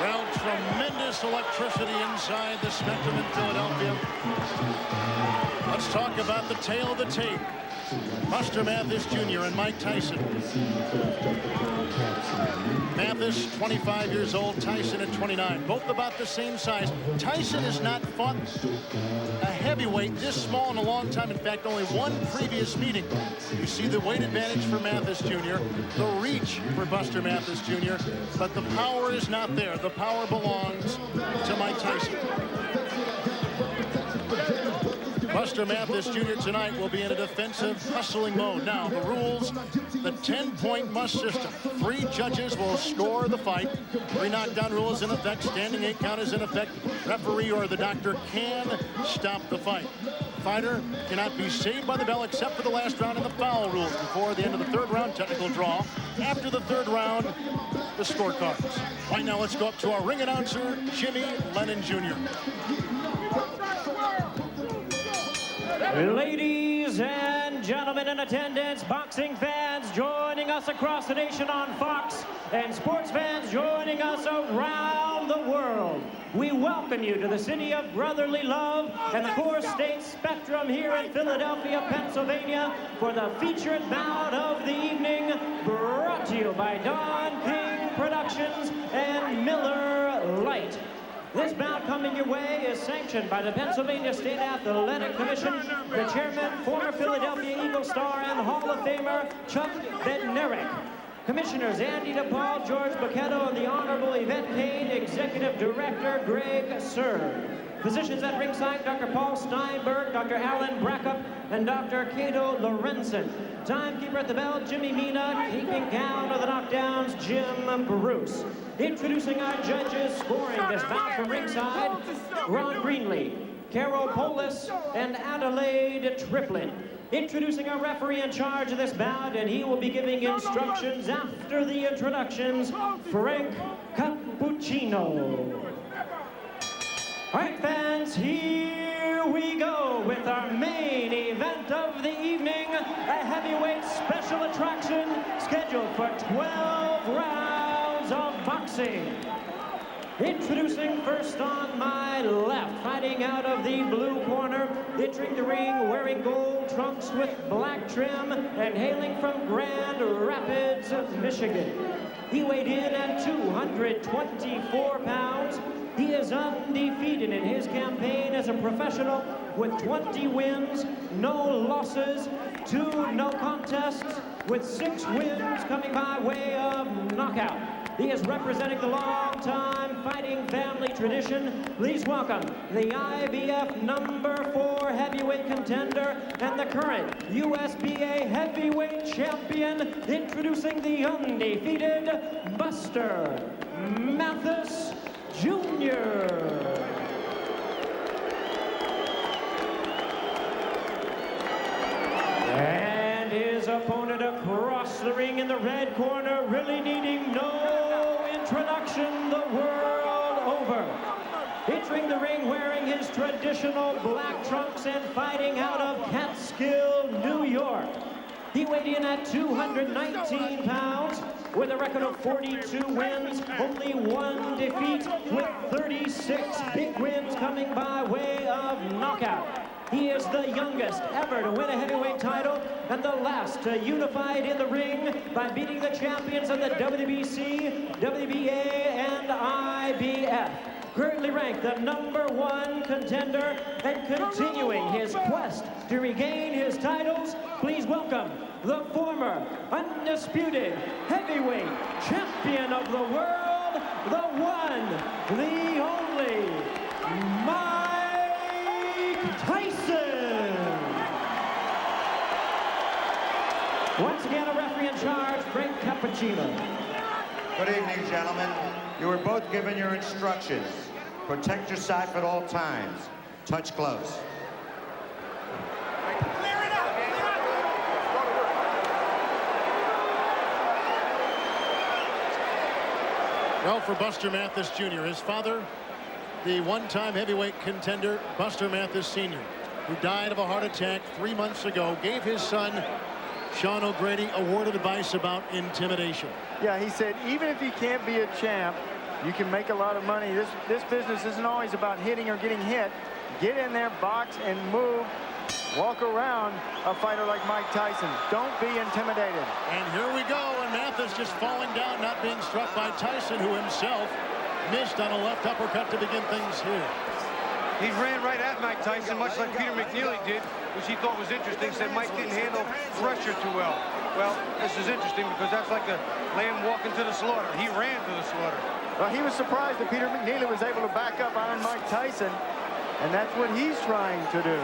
Well, tremendous electricity inside the Spectrum in Philadelphia. Let's talk about the tale of the tape. Buster Mathis Jr. and Mike Tyson. Mathis, 25 years old, Tyson at 29. Both about the same size. Tyson has not fought a heavyweight this small in a long time. In fact, only one previous meeting. You see the weight advantage for Mathis Jr., the reach for Buster Mathis Jr., but the power is not there. The power belongs to Mike Tyson. Buster Mathis Jr. tonight will be in a defensive, hustling mode. Now, the rules, the 10-point must system. 3 judges will score the fight. 3 knockdown rule is in effect. Standing 8 count is in effect. Referee or the doctor can stop the fight. Fighter cannot be saved by the bell except for the last round and the foul rules. Before the end of the 3rd round, technical draw. After the 3rd round, the scorecards. Right now, let's go up to our ring announcer, Jimmy Lennon Jr. Ladies and gentlemen in attendance, boxing fans joining us across the nation on Fox, and sports fans joining us around the world. We welcome you to the city of brotherly love and the core state Spectrum here in Philadelphia, Pennsylvania, for the featured bout of the evening, brought to you by Don King Productions and Miller Lite. This bout coming your way is sanctioned by the Pennsylvania State Athletic Commission, the chairman, former Philadelphia Eagle star and Hall of Famer Chuck Bednarik. Commissioners Andy DePaul, George Bucchetto, and the Honorable Yvette Payne, Executive Director Greg Serb. Physicians at ringside, Dr. Paul Steinberg, Dr. Alan Brackup, and Dr. Cato Lorenzen. Timekeeper at the bell, Jimmy Mina. Keeping count of the knockdowns, Jim Bruce. Introducing our judges, scoring this bout from ringside, Ron Greenlee, Carol Polis, and Adelaide Triplett. Introducing our referee in charge of this bout, and he will be giving instructions after the introductions, Frank Cappuccino. All right, fans, here we go with our main event of the evening, a heavyweight special attraction scheduled for 12 rounds of boxing. Introducing first on my left, fighting out of the blue corner, entering the ring wearing gold trunks with black trim and hailing from Grand Rapids, Michigan. He weighed in at 224 pounds. He is undefeated in his campaign as a professional with 20 wins, no losses, 2 no contests, with 6 wins coming by way of knockout. He is representing the long-time fighting family tradition. Please welcome the IBF #4 heavyweight contender and the current USBA heavyweight champion, introducing the undefeated Buster Mathis Jr. And his opponent across the ring in the red corner, really needing no introduction the world over. Entering the ring wearing his traditional black trunks and fighting out of Catskill, New York. He weighed in at 219 pounds with a record of 42 wins, only 1 defeat, with 36 big wins coming by way of knockout. He is the youngest ever to win a heavyweight title and the last to unified in the ring by beating the champions of the WBC, WBA, and IBF. Currently ranked the #1 contender and continuing his quest to regain his titles, please welcome the former undisputed heavyweight champion of the world, the one, the only, Mike Tyson. Once again, a referee in charge, Frank Cappuccino. Good evening, gentlemen. You were both given your instructions. Protect yourself at all times. Touch close. Well, for Buster Mathis Jr., his father, the one-time heavyweight contender, Buster Mathis Sr., who died of a heart attack 3 months ago, gave his son, Sean O'Grady, a word of advice about intimidation. Yeah, he said, even if you can't be a champ, you can make a lot of money. This business isn't always about hitting or getting hit. Get in there, box, and move. Walk around a fighter like Mike Tyson. Don't be intimidated. And here we go, and Mathis just falling down, not being struck by Tyson, who himself missed on a left uppercut to begin things here. He ran right at Mike Tyson, much like Peter McNeely did, which he thought was interesting. Said Mike didn't handle pressure too well. Well, this is interesting because that's like a lamb walking to the slaughter. He ran to the slaughter. Well, he was surprised that Peter McNeely was able to back up on Mike Tyson, and that's what he's trying to do.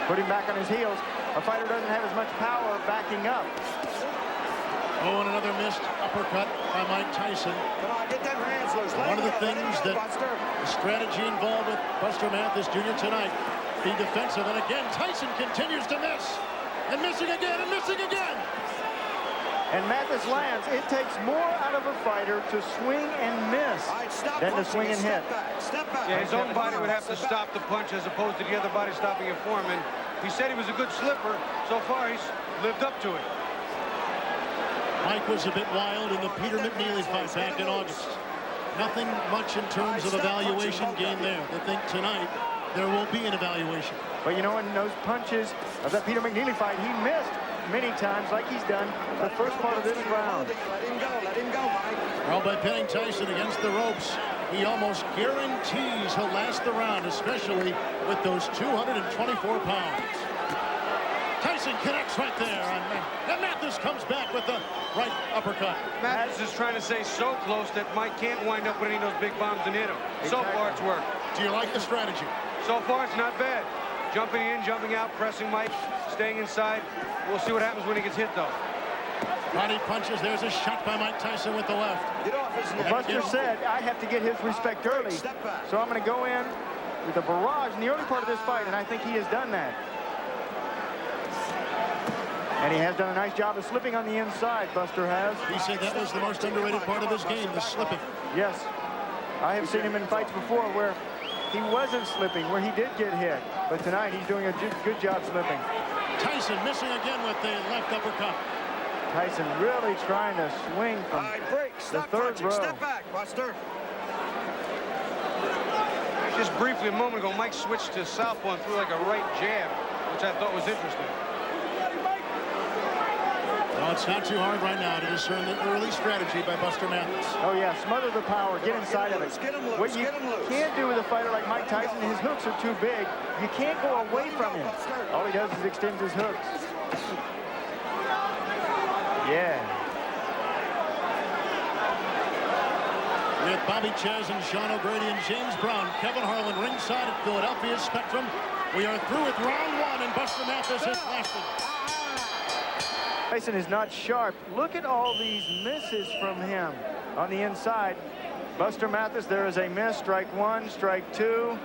Put him back on his heels. A fighter doesn't have as much power backing up. Oh, and another missed uppercut by Mike Tyson. Come on, get them hands loose. One of the things that the strategy involved with Buster Mathis Jr. tonight, be defensive. And again, Tyson continues to miss. And missing again, and missing again. And Mathis lands. It takes more out of a fighter to swing and miss than to swing and hit. Step back. Yeah, his own body would have to stop the punch as opposed to the other body stopping it for him. And he said he was a good slipper. So far, he's lived up to it. Mike was a bit wild in the Peter McNeely fight back in August. Nothing much in terms of evaluation gain there. I think tonight there will be an evaluation. But you know, in those punches of that Peter McNeely fight, he missed many times, like he's done the first part of this round. Let him go, Mike. Well, by pinning Tyson against the ropes, he almost guarantees he'll last the round, especially with those 224 pounds. Tyson connects right there, and Mathis comes back with the right uppercut. Mathis is trying to say so close that Mike can't wind up with any of those big bombs and hit him. So far, it's worked. Do you like the strategy? So far, it's not bad. Jumping in, jumping out, pressing Mike, staying inside. We'll see what happens when he gets hit, though. Body punches. There's a shot by Mike Tyson with the left. Get off his neck. Buster said, I have to get his respect early, so I'm going to go in with a barrage in the early part of this fight, and I think he has done that. And he has done a nice job of slipping on the inside, Buster has. He said that was the most underrated part of his game, the slipping. Yes. I have seen him in fights before where he wasn't slipping, where he did get hit. But tonight, he's doing a good job slipping. Tyson missing again with the left uppercut. Tyson really trying to swing from the third row. Step back, Buster. Just briefly a moment ago, Mike switched to southpaw and threw like a right jab, which I thought was interesting. Well, it's not too hard right now to discern the early strategy by Buster Mathis. Oh, yeah, smother the power, get inside of it. What you can't do with a fighter like Mike Tyson, his hooks are too big. You can't go away from him. All he does is extend his hooks. Yeah. With Bobby Chaz and Sean O'Grady and James Brown, Kevin Harlan ringside at Philadelphia's Spectrum. We are through with round one, and Buster Mathis has lasted. Tyson is not sharp. Look at all these misses from him on the inside. Buster Mathis, there is a miss. Strike one, strike two.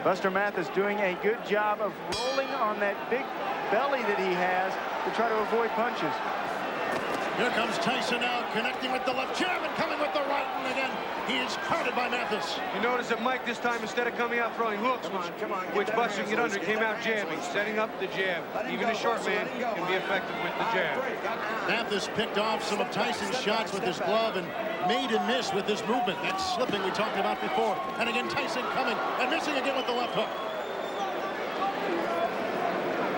Buster Mathis doing a good job of rolling on that big belly that he has to try to avoid punches. Here comes Tyson now, connecting with the left jab and coming with the right, and again, he is crowded by Mathis. You notice that Mike this time, instead of coming out throwing hooks, which Buster can get under, came out jabbing, setting up the jab. Even a short man can be effective with the jab. Mathis picked off some of Tyson's shots with his glove and made him miss with his movement. That slipping we talked about before. And again, Tyson coming and missing again with the left hook.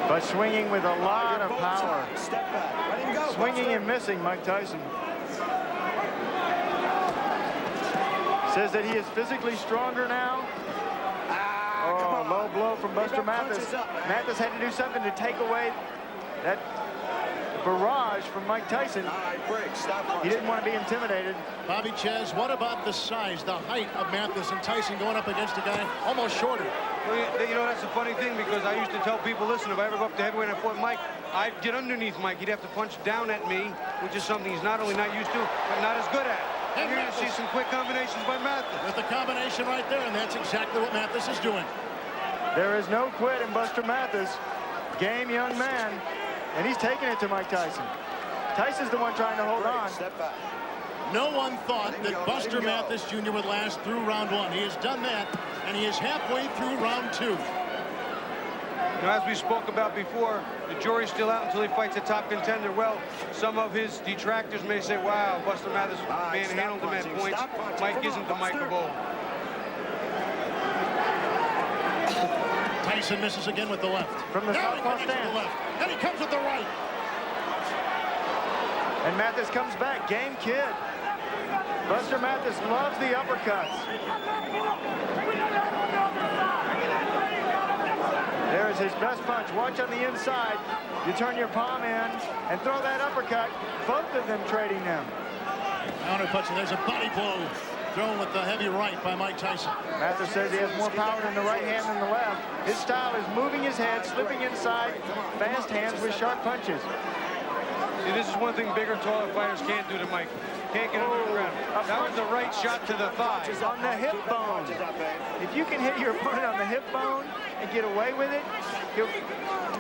But swinging with a lot of power. Step back. Let him go. Swinging and missing, Mike Tyson. Says that he is physically stronger now. Oh, low blow from Buster Mathis. Mathis had to do something to take away that barrage from Mike Tyson. He didn't want to be intimidated. Bobby Chaz, what about the size, the height of Mathis and Tyson going up against a guy almost shorter? Well, you know, that's a funny thing because I used to tell people, listen, if I ever go up to heavyweight and I fought Mike, I'd get underneath Mike. He'd have to punch down at me, which is something he's not only not used to, but not as good at. And you're going to see some quick combinations by Mathis. With the combination right there, and that's exactly what Mathis is doing. There is no quit in Buster Mathis. Game young man, and he's taking it to Mike Tyson. Tyson's the one trying to hold on. Step back. No one thought that Buster Mathis Jr. would last through round one. He has done that, and he is halfway through round two. Now, as we spoke about before, the jury's still out until he fights a top contender. Well, some of his detractors may say, wow, Buster Mathis manhandled him at points. Mike isn't the Mike of old. Tyson misses again with the left. From the southpaw The stance. left. And he comes with the right. And Mathis comes back. Game kid. Buster Mathis loves the uppercuts. There's his best punch. Watch on the inside. You turn your palm in and throw that uppercut. Both of them trading them. Counter punch, and there's a body blow thrown with the heavy right by Mike Tyson. Mathis says he has more power in the right hand than the left. His style is moving his head, slipping inside, fast hands with sharp punches. See, this is one thing bigger, taller fighters can't do to Mike. Can't get him to the ground. That was the right shot to the thigh. On the hip bone. If you can hit your opponent on the hip bone and get away with it, he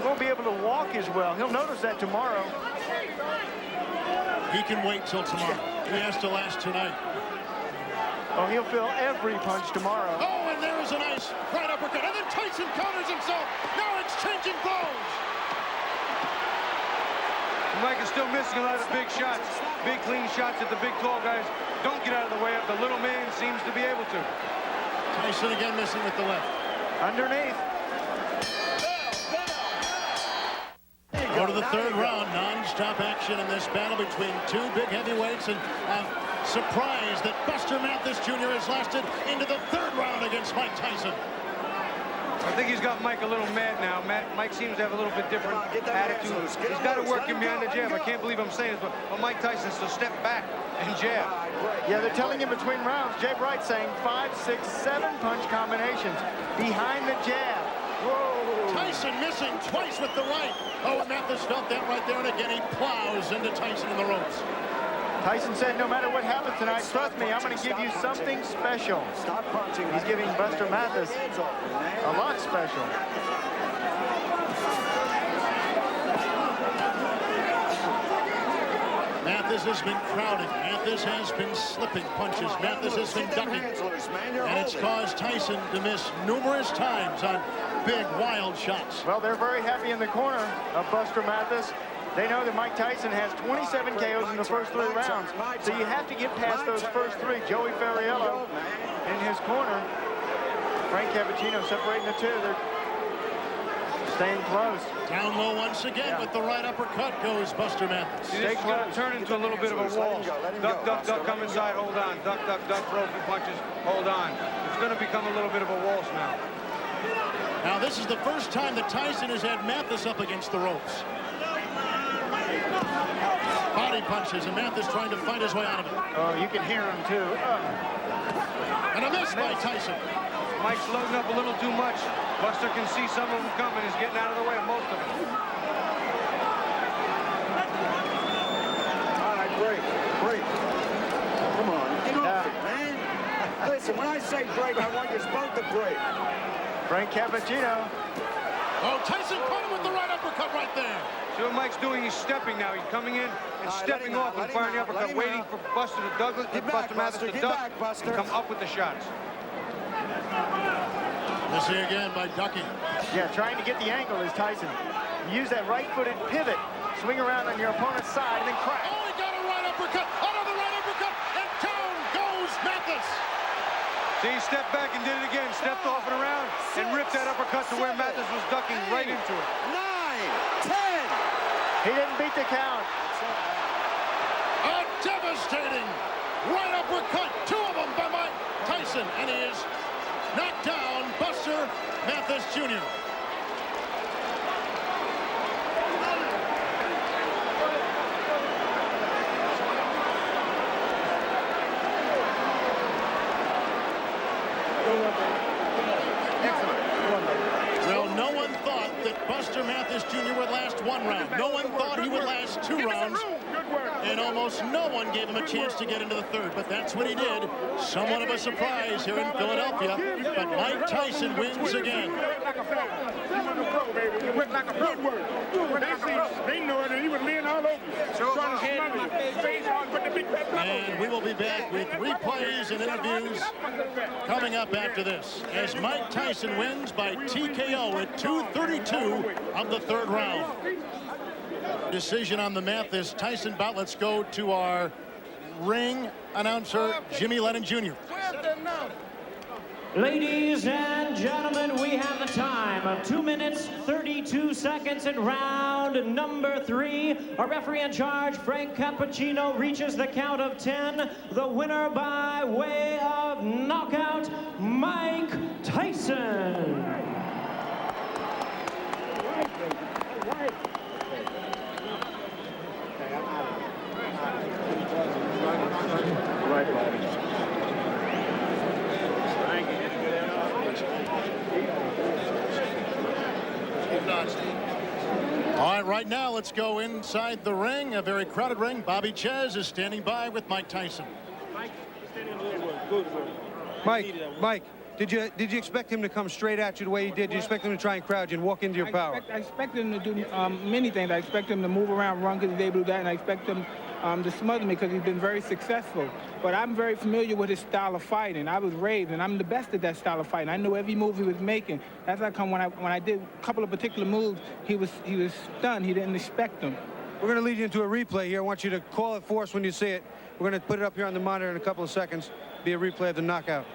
won't be able to walk as well. He'll notice that tomorrow. He can wait till tomorrow. He has to last tonight. Oh, he'll feel every punch tomorrow. Oh, and there is a nice right uppercut. And then Tyson counters himself. Now exchanging blows. Mike is still missing a lot of big shots. Big, clean shots that the big, tall guys don't get out of the way of. The little man seems to be able to. Tyson again missing with the left. Underneath. Go to the third round. Non-stop action in this battle between two big heavyweights. And surprised that Buster Mathis Jr. has lasted into the third round against Mike Tyson. I think he's got Mike a little mad now. Mike seems to have a little bit different attitude. He's got to work him behind the jab. I can't believe I'm saying this, but Mike Tyson's to step back and jab. Yeah, they're telling him between rounds. Jay Bright saying 5, 6, 7 punch combinations behind the jab. Whoa. Tyson missing twice with the right. Oh, and Mathis felt that right there, and again he plows into Tyson in the ropes. Tyson said, no matter what happens tonight, trust me, I'm going to give you something special. He's giving Buster Mathis a lot special. Mathis has been crowding. Mathis has been slipping punches. Mathis has been ducking. And it's caused Tyson to miss numerous times on big, wild shots. Well, they're very happy in the corner of Buster Mathis. They know that Mike Tyson has 27 KOs in the first 3 rounds. So you have to get past those first 3. Joey Ferriello in his corner. Frank Cappuccino separating the two. They're staying close. Down low once again with the right uppercut goes Buster Mathis. See, this is going to turn into a little bit of a wall. Duck, duck, duck, come inside, hold on. Duck, duck, duck, throw a few punches, hold on. It's going to become a little bit of a waltz now. Now this is the first time that Tyson has had Mathis up against the ropes. Body punches, and Mathis trying to fight his way out of it. Oh, you can hear him too. And a miss by Tyson. Mike's loading up a little too much. Buster can see some of them coming. He's getting out of the way of most of them. All right, break. Come on, get off it, man. Listen, when I say break, I want you both to break. Frank Cappuccino. Oh, Tyson caught him with the right uppercut right there. See what Mike's doing? He's stepping now. He's coming in and stepping off and firing the uppercut, waiting for Buster to Douglas, Buster Mathis to duck, and come up with the shots. Missing again by ducking. Yeah, trying to get the angle is Tyson. Use that right-footed pivot, swing around on your opponent's side, and then crack. Oh, he got a right uppercut, another right uppercut, and down goes Mathis. See, he stepped back and did it again, stepped off and around, and ripped that uppercut to where Mathis was ducking right into it. 9, 10. He didn't beat the count. A devastating right uppercut, 2 of them by Mike Tyson, and he is knocked down Buster Mathis Jr. Well, no one thought that Buster Mathis Jr. would last 1 round. No one thought he would last 2 rounds. and almost no one gave him a chance to get into the third, but that's what he did. Somewhat of a surprise here in Philadelphia, but Mike Tyson wins again. They know it, and he was laying all over. And we will be back with replays and interviews coming up after this, as Mike Tyson wins by TKO at 2:32 of the third round. Decision on the Mathis Tyson bout. Let's go to our ring announcer, Jimmy Lennon Jr. Ladies and gentlemen, we have the time of 2 minutes, 32 seconds in round number 3. Our referee in charge, Frank Cappuccino, reaches the count of 10. The winner by way of knockout, Mike Tyson. All right, right now, let's go inside the ring, a very crowded ring. Bobby Chez is standing by with Mike Tyson. Mike, did you expect him to come straight at you the way he did? Did you expect him to try and crowd you and walk into your power? I expect him to do many things. I expect him to move around, run because he's able to do that, and I expect him to smother me because he's been very successful. But I'm very familiar with his style of fighting. I was raised, and I'm the best at that style of fighting. I knew every move he was making. That's how come when I did a couple of particular moves, he was stunned. He didn't expect them. We're going to lead you into a replay here. I want you to call it for us when you see it. We're going to put it up here on the monitor in a couple of seconds. Be a replay of the knockout.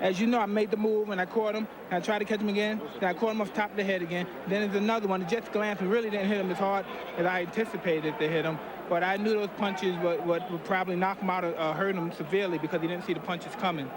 As you know, I made the move and I caught him, and I tried to catch him again, then I caught him off the top of the head again. Then there's another one, just glanced and really didn't hit him as hard as I anticipated to hit him. But I knew those punches would probably knock him out or hurt him severely because he didn't see the punches coming.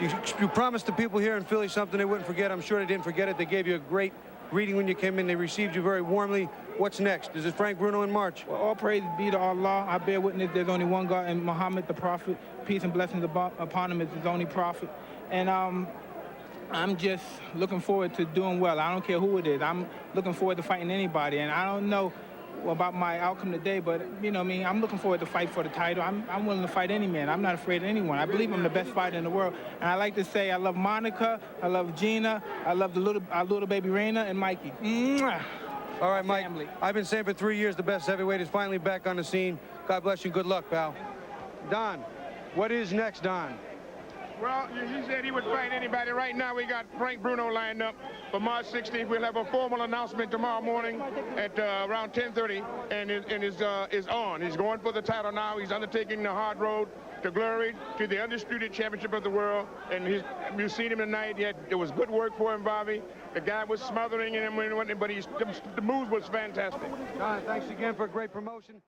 You promised the people here in Philly something they wouldn't forget. I'm sure they didn't forget it. They gave you a great greeting when you came in. They received you very warmly. What's next? Is it Frank Bruno in March? Well, all praise be to Allah. I bear witness there's only one God, and Muhammad the Prophet, peace and blessings upon him, is his only prophet. And I'm just looking forward to doing well. I don't care who it is. I'm looking forward to fighting anybody. And I don't know about my outcome today, but, you know what I mean, I'm looking forward to fight for the title. I'm willing to fight any man. I'm not afraid of anyone. I believe I'm the best fighter in the world. And I like to say I love Monica, I love Gina, I love our little baby Raina and Mikey. Mwah. All right, Mike, Family. I've been saying for 3 years the best heavyweight is finally back on the scene. God bless you. Good luck, pal. Don, what is next, Don? Well, he said he would fight anybody. Right now, we got Frank Bruno lined up for March 16th. We'll have a formal announcement tomorrow morning at around 10:30, and is on. He's going for the title now. He's undertaking the hard road to glory, to the undisputed championship of the world. And you've seen him tonight. It was good work for him, Bobby. The guy was smothering him, but the move was fantastic. Don, thanks again for a great promotion.